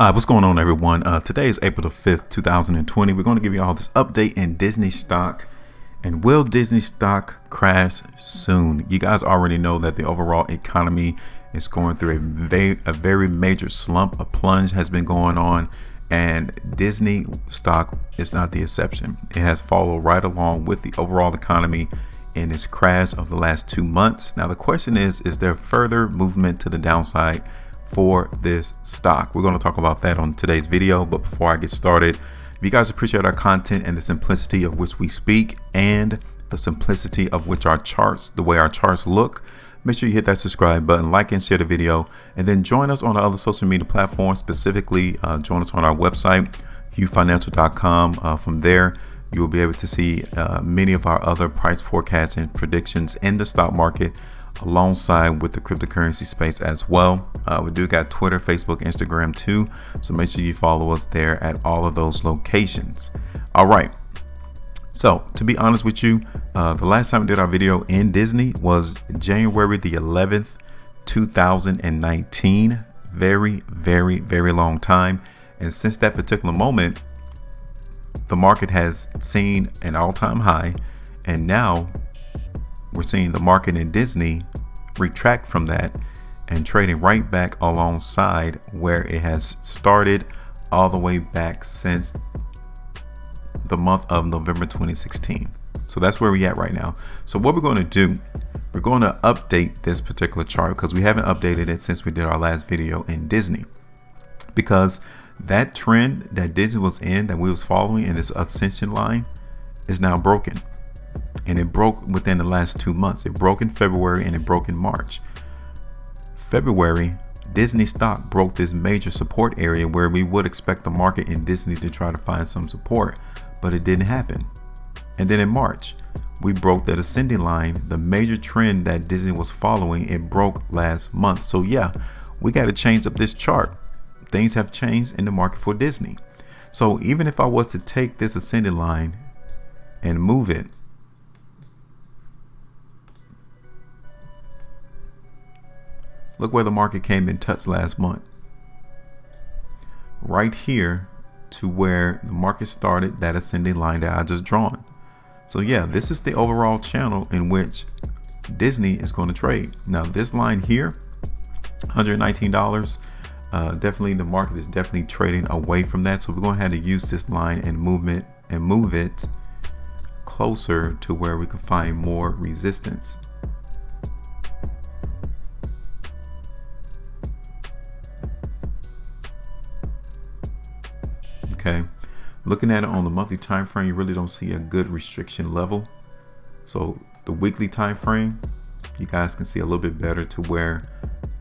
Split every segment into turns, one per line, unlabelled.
What's going on, everyone? Today is April the 5th, 2020. We're going to give you all this update in Disney stock. And will Disney stock crash soon? You guys already know that the overall economy is going through a very major slump. A plunge has been going on, and Disney stock is not the exception. It has followed right along with the overall economy in its crash of the last 2 months. Now, the question is there further movement to the downside for this stock? We're going to talk about that on today's video. But before I get started, if you guys appreciate our content and the simplicity of which we speak and the simplicity of which our charts, the way our charts look, make sure you hit that subscribe button, like and share the video, and then join us on the other social media platforms. Specifically, join us on our website, HueFinancial.com. From there, you will be able to see many of our other price forecasts and predictions in the stock market, alongside with the cryptocurrency space as well. We do got Twitter, Facebook, Instagram too, so make sure you follow us there at all of those locations. All right, so to be honest with you, the last time we did our video in Disney was January the 11th, 2019. Very long time. And since that particular moment, the market has seen an all-time high, and now we're seeing the market in Disney retract from that and trading right back alongside where it has started all the way back since the month of November 2016. So that's where we're at right now. So what we're going to do, we're going to update this particular chart because we haven't updated it since we did our last video in Disney, because that trend that Disney was in, that we was following in this ascension line, is now broken. And it broke within the last 2 months. It broke in February and it broke in March. February, Disney stock broke this major support area where we would expect the market in Disney to try to find some support, but it didn't happen. And then in March, we broke that ascending line, the major trend that Disney was following. It broke last month. So yeah, we got to change up this chart. Things have changed in the market for Disney. So even if I was to take this ascending line and move it, look where the market came in touch last month. Right here to where the market started that ascending line that I just drawn. So yeah, this is the overall channel in which Disney is going to trade. Now this line here, $119, definitely the market is definitely trading away from that. So we're going to have to use this line and move it closer to where we can find more resistance. Okay, looking at it on the monthly time frame, you really don't see a good restriction level. So the weekly time frame, you guys can see a little bit better to where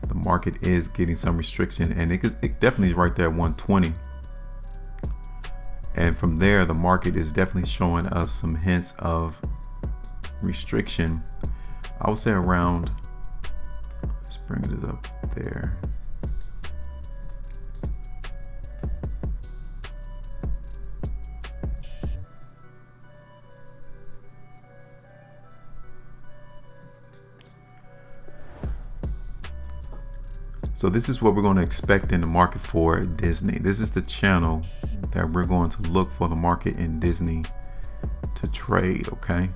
the market is getting some restriction, and it definitely is right there at 120. And from there, the market is definitely showing us some hints of restriction. I would say around, let's bring it up there. So this is what we're going to expect in the market for Disney. This is the channel that we're going to look for the market in Disney to trade. Okay,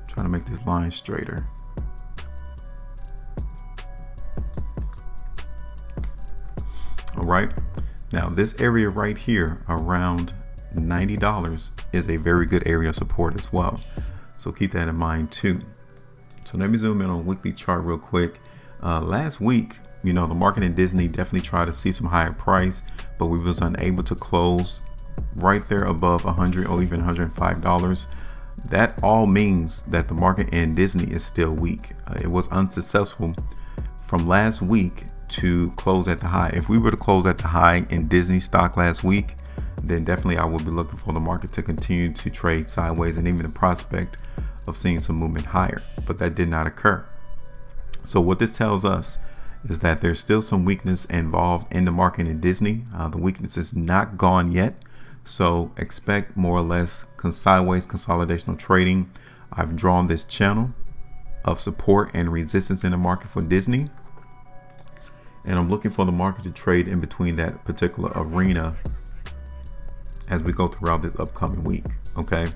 trying to make this line straighter. All right, now this area right here around $90 is a very good area of support as well. So keep that in mind too. So let me zoom in on a weekly chart real quick. Last week, you know, the market in Disney definitely tried to see some higher price, but we was unable to close right there above $100 or even $105. That all means that the market in Disney is still weak. It was unsuccessful from last week to close at the high. If we were to close at the high in Disney stock last week, then definitely I would be looking for the market to continue to trade sideways and even the prospect of seeing some movement higher, but that did not occur. So what this tells us is that there's still some weakness involved in the market in Disney. The weakness is not gone yet, so expect more or less sideways consolidational trading. I've drawn this channel of support and resistance in the market for Disney, and I'm looking for the market to trade in between that particular arena as we go throughout this upcoming week. Okay,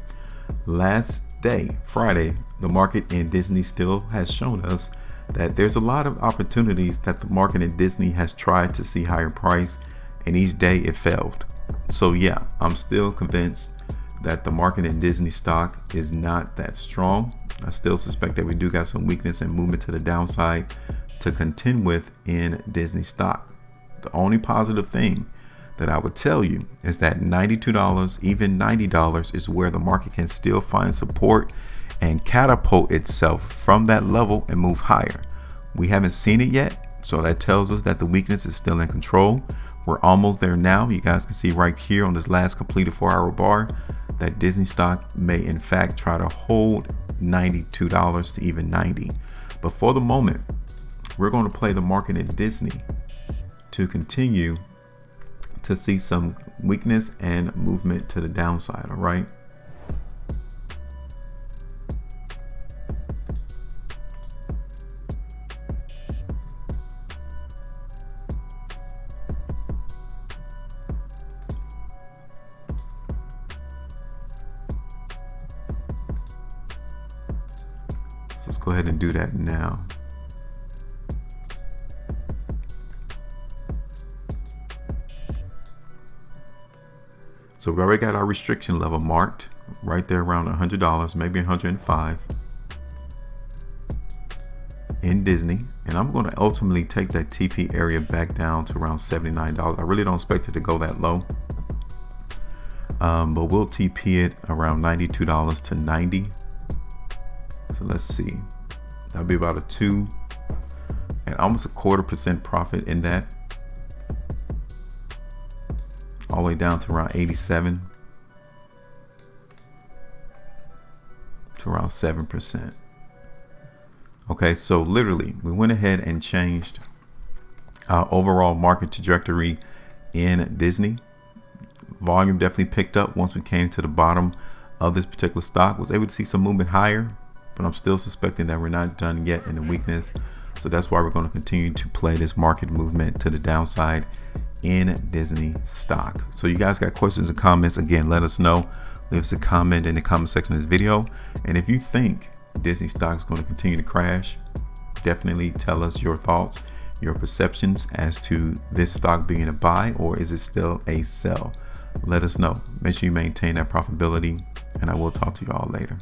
last day, Friday, the market in Disney still has shown us that there's a lot of opportunities that the market in Disney has tried to see higher price, and each day it failed. So yeah, I'm still convinced that the market in Disney stock is not that strong. I still suspect that we do got some weakness and movement to the downside to contend with in Disney stock. The only positive thing that I would tell you is that $92, even $90 is where the market can still find support and catapult itself from that level and move higher. We haven't seen it yet, so that tells us that the weakness is still in control. We're almost there now. You guys can see right here on this last completed 4-hour bar that Disney stock may in fact try to hold $92 to even 90. But for the moment, we're going to play the market in Disney to continue to see some weakness and movement to the downside. All right. So let's go ahead and do that now. So we already got our restriction level marked right there around $100, maybe $105 in Disney. And I'm going to ultimately take that TP area back down to around $79. I really don't expect it to go that low. But we'll TP it around $92 to 90. So let's see. That'll be about a 2 and almost a 1/4% profit in that. All the way down to around 87 to around 7%. Okay, so literally we went ahead and changed our overall market trajectory in Disney. Volume definitely picked up once we came to the bottom of this particular stock. Was able to see some movement higher, but I'm still suspecting that we're not done yet in the weakness. So that's why we're going to continue to play this market movement to the downside in Disney stock. So you guys got questions and comments, again, let us know. Leave us a comment in the comment section of this video. And if you think Disney stock is going to continue to crash, definitely tell us your thoughts, your perceptions as to this stock being a buy or is it still a sell. Let us know. Make sure you maintain that profitability, and I will talk to you all later.